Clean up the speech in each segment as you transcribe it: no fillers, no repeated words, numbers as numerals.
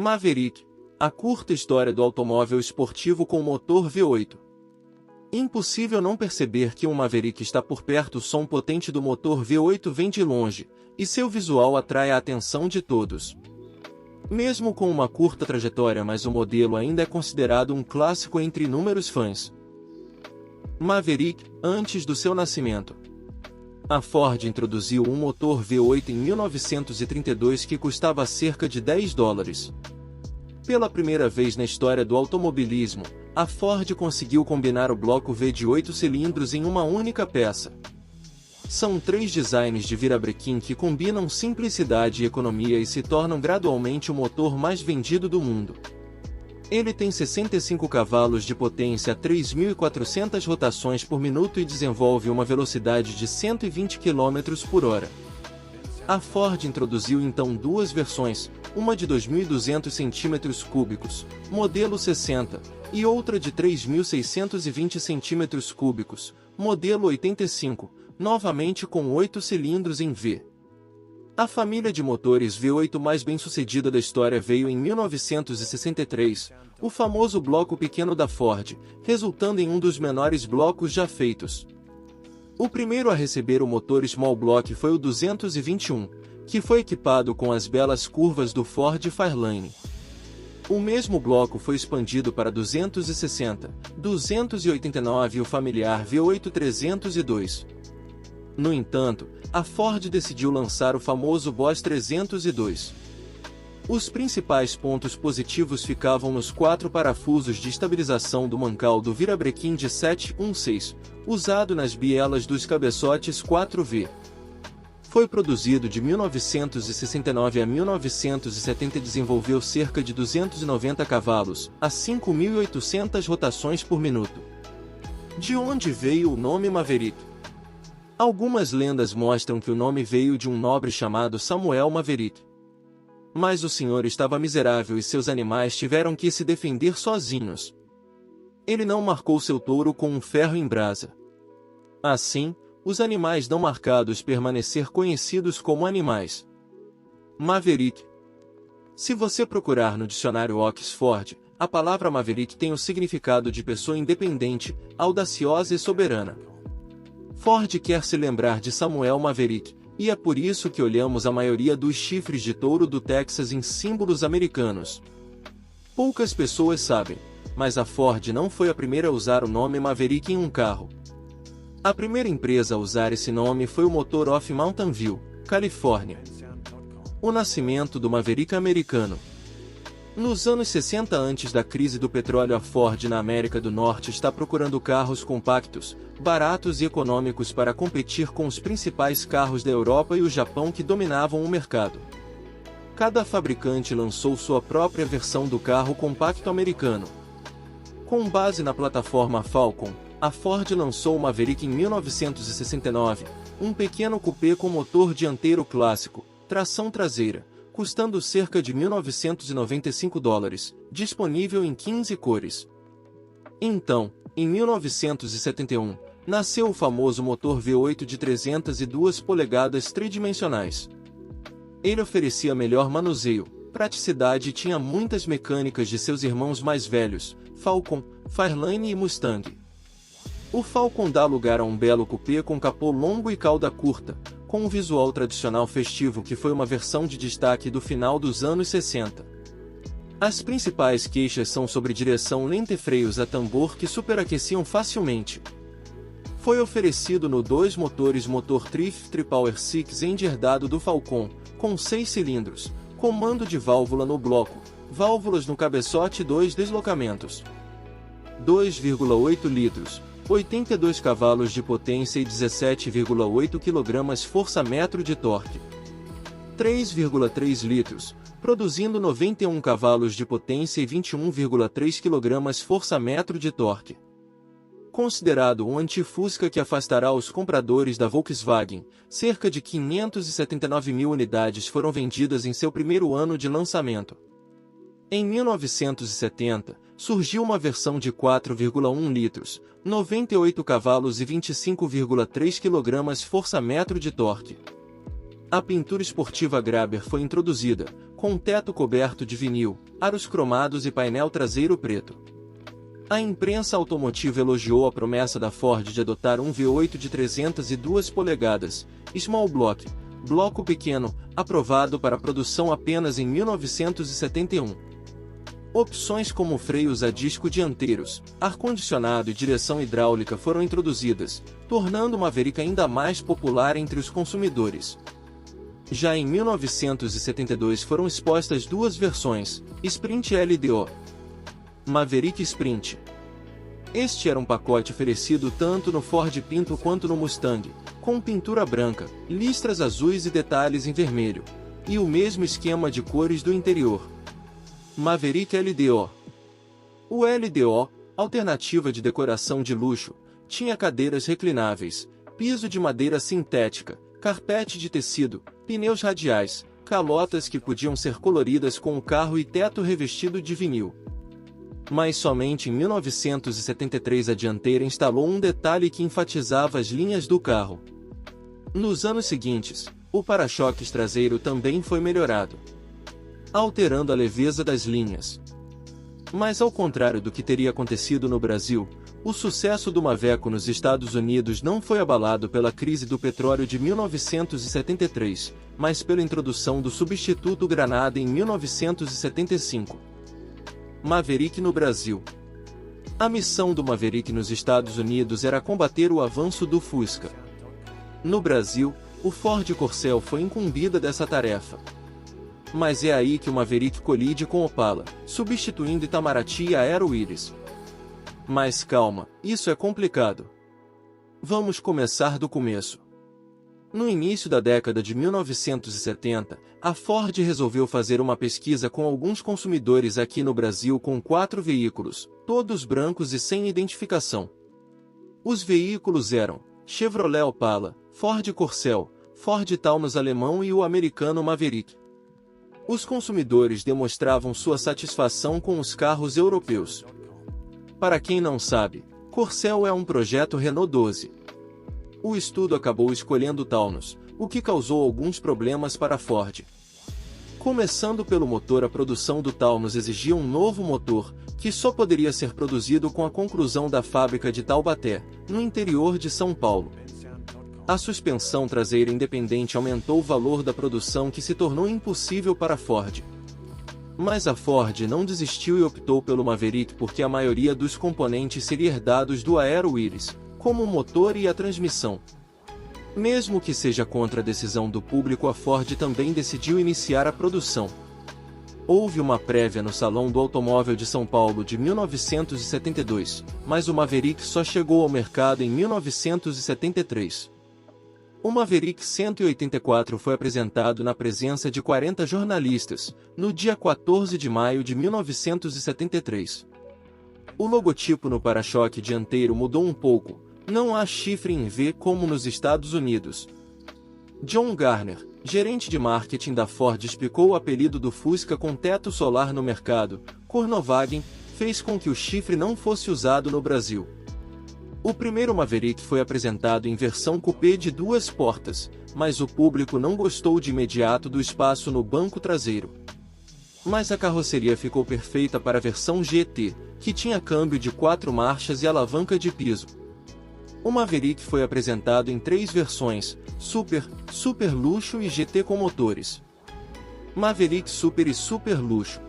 Maverick, a curta história do automóvel esportivo com motor V8. Impossível não perceber que um Maverick está por perto. O som potente do motor V8 vem de longe, e seu visual atrai a atenção de todos. Mesmo com uma curta trajetória, mas o modelo ainda é considerado um clássico entre inúmeros fãs. Maverick, antes do seu nascimento. A Ford introduziu um motor V8 em 1932 que custava cerca de $10. Pela primeira vez na história do automobilismo, a Ford conseguiu combinar o bloco V de 8 cilindros em uma única peça. São 3 designs de virabrequim que combinam simplicidade e economia e se tornam gradualmente o motor mais vendido do mundo. Ele tem 65 cavalos de potência a 3.400 rotações por minuto e desenvolve uma velocidade de 120 km por hora. A Ford introduziu então 2 versões, uma de 2.200 cm3, modelo 60, e outra de 3.620 cm3, modelo 85, novamente com 8 cilindros em V. A família de motores V8 mais bem-sucedida da história veio em 1963, o famoso bloco pequeno da Ford, resultando em um dos menores blocos já feitos. O primeiro a receber o motor Small Block foi o 221, que foi equipado com as belas curvas do Ford Fairlane. O mesmo bloco foi expandido para 260, 289 e o familiar V8 302. No entanto, a Ford decidiu lançar o famoso Boss 302. Os principais pontos positivos ficavam nos 4 parafusos de estabilização do mancal do virabrequim de 716, usado nas bielas dos cabeçotes 4V. Foi produzido de 1969 a 1970 e desenvolveu cerca de 290 cavalos, a 5.800 rotações por minuto. De onde veio o nome Maverick? Algumas lendas mostram que o nome veio de um nobre chamado Samuel Maverick. Mas o senhor estava miserável e seus animais tiveram que se defender sozinhos. Ele não marcou seu touro com um ferro em brasa. Assim, os animais não marcados permanecer conhecidos como animais. Maverick. Se você procurar no dicionário Oxford, a palavra Maverick tem o significado de pessoa independente, audaciosa e soberana. Ford quer se lembrar de Samuel Maverick, e é por isso que olhamos a maioria dos chifres de touro do Texas em símbolos americanos. Poucas pessoas sabem, mas a Ford não foi a primeira a usar o nome Maverick em um carro. A primeira empresa a usar esse nome foi o Motor of Mountain View, Califórnia. O nascimento do Maverick americano. Nos anos 60 antes da crise do petróleo, a Ford na América do Norte está procurando carros compactos, baratos e econômicos para competir com os principais carros da Europa e o Japão que dominavam o mercado. Cada fabricante lançou sua própria versão do carro compacto americano. Com base na plataforma Falcon, a Ford lançou o Maverick em 1969, um pequeno coupé com motor dianteiro clássico, tração traseira, custando cerca de $1.995, disponível em 15 cores. Então, em 1971, nasceu o famoso motor V8 de 302 polegadas tridimensionais. Ele oferecia melhor manuseio, praticidade e tinha muitas mecânicas de seus irmãos mais velhos, Falcon, Fairlane e Mustang. O Falcon dá lugar a um belo coupé com capô longo e cauda curta, com um visual tradicional festivo que foi uma versão de destaque do final dos anos 60. As principais queixas são sobre direção lenta e freios a tambor que superaqueciam facilmente. Foi oferecido no 2 motores motor Tri-Power 6 herdado do Falcon, com 6 cilindros, comando de válvula no bloco, válvulas no cabeçote e 2 deslocamentos. 2,8 litros, 82 cavalos de potência e 17,8 kgfm de torque. 3,3 litros, produzindo 91 cavalos de potência e 21,3 kgfm de torque. Considerado um anti-Fusca que afastará os compradores da Volkswagen, cerca de 579 mil unidades foram vendidas em seu primeiro ano de lançamento. Em 1970, surgiu uma versão de 4,1 litros, 98 cavalos e 25,3 kgfm de torque. A pintura esportiva Grabber foi introduzida, com com teto coberto de vinil, aros cromados e painel traseiro preto. A imprensa automotiva elogiou a promessa da Ford de adotar um V8 de 302 polegadas, Small Block, bloco pequeno, aprovado para produção apenas em 1971. Opções como freios a disco dianteiros, ar-condicionado e direção hidráulica foram introduzidas, tornando o Maverick ainda mais popular entre os consumidores. Já em 1972 foram expostas duas versões, Sprint e LDO. Maverick Sprint. Este era um pacote oferecido tanto no Ford Pinto quanto no Mustang, com pintura branca, listras azuis e detalhes em vermelho, e o mesmo esquema de cores do interior. Maverick LDO. O LDO, alternativa de decoração de luxo, tinha cadeiras reclináveis, piso de madeira sintética, carpete de tecido, pneus radiais, calotas que podiam ser coloridas com o carro e teto revestido de vinil. Mas somente em 1973 a dianteira instalou um detalhe que enfatizava as linhas do carro. Nos anos seguintes, o para-choques traseiro também foi melhorado, alterando a leveza das linhas. Mas ao contrário do que teria acontecido no Brasil, o sucesso do Maveco nos Estados Unidos não foi abalado pela crise do petróleo de 1973, mas pela introdução do substituto Granada em 1975. Maverick no Brasil. A missão do Maverick nos Estados Unidos era combater o avanço do Fusca. No Brasil, o Ford Corcel foi incumbida dessa tarefa. Mas é aí que o Maverick colide com Opala, substituindo Itamaraty e Aero Willis. Mas calma, isso é complicado. Vamos começar do começo. No início da década de 1970, a Ford resolveu fazer uma pesquisa com alguns consumidores aqui no Brasil com 4 veículos, todos brancos e sem identificação. Os veículos eram Chevrolet Opala, Ford Corcel, Ford Taunus alemão e o americano Maverick. Os consumidores demonstravam sua satisfação com os carros europeus. Para quem não sabe, Corcel é um projeto Renault 12. O estudo acabou escolhendo o Taunus, o que causou alguns problemas para a Ford. Começando pelo motor, a produção do Taunus exigia um novo motor, que só poderia ser produzido com a conclusão da fábrica de Taubaté, no interior de São Paulo. A suspensão traseira independente aumentou o valor da produção, que se tornou impossível para a Ford. Mas a Ford não desistiu e optou pelo Maverick porque a maioria dos componentes seria herdados do Aero Willis, como o motor e a transmissão. Mesmo que seja contra a decisão do público, a Ford também decidiu iniciar a produção. Houve uma prévia no Salão do Automóvel de São Paulo de 1972, mas o Maverick só chegou ao mercado em 1973. O Maverick 184 foi apresentado na presença de 40 jornalistas, no dia 14 de maio de 1973. O logotipo no para-choque dianteiro mudou um pouco, não há chifre em V como nos Estados Unidos. John Garner, gerente de marketing da Ford, explicou o apelido do Fusca com teto solar no mercado. Cornovagem fez com que o chifre não fosse usado no Brasil. O primeiro Maverick foi apresentado em versão coupé de 2 portas, mas o público não gostou de imediato do espaço no banco traseiro. Mas a carroceria ficou perfeita para a versão GT, que tinha câmbio de 4 marchas e alavanca de piso. O Maverick foi apresentado em 3 versões, Super, Super Luxo e GT com motores. Maverick Super e Super Luxo.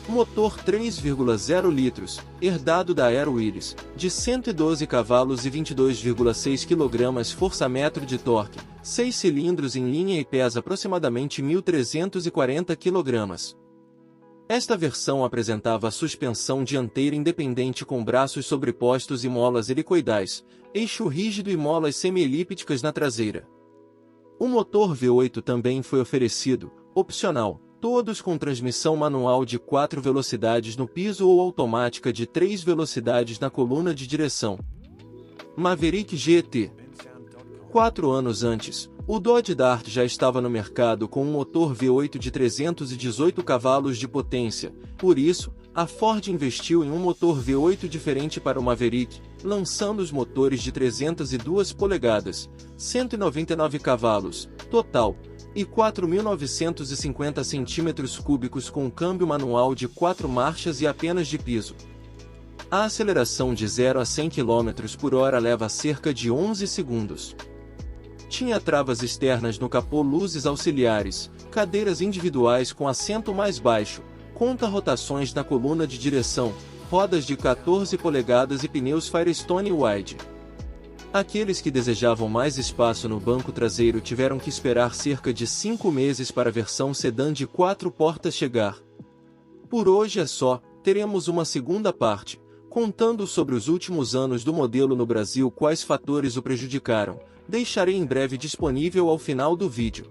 Motor 3,0 litros, herdado da Aero Willis, de 112 cavalos e 22,6 kg, força-metro de torque, 6 cilindros em linha e pesa aproximadamente 1.340 kg. Esta versão apresentava a suspensão dianteira independente com braços sobrepostos e molas helicoidais, eixo rígido e molas semi-elípticas na traseira. O motor V8 também foi oferecido, opcional, todos com transmissão manual de 4 velocidades no piso ou automática de 3 velocidades na coluna de direção. Maverick GT. 4 anos antes, o Dodge Dart já estava no mercado com um motor V8 de 318 cavalos de potência, por isso, a Ford investiu em um motor V8 diferente para o Maverick, lançando os motores de 302 polegadas, 199 cavalos, total, e 4.950 cm3 com câmbio manual de 4 marchas e apenas de piso. A aceleração de 0 a 100 km por hora leva cerca de 11 segundos. Tinha travas externas no capô, luzes auxiliares, cadeiras individuais com assento mais baixo, conta-rotações na coluna de direção, rodas de 14 polegadas e pneus Firestone Wide. Aqueles que desejavam mais espaço no banco traseiro tiveram que esperar cerca de 5 meses para a versão sedã de 4 portas chegar. Por hoje é só, teremos uma segunda parte, contando sobre os últimos anos do modelo no Brasil, quais fatores o prejudicaram. Deixarei em breve disponível ao final do vídeo.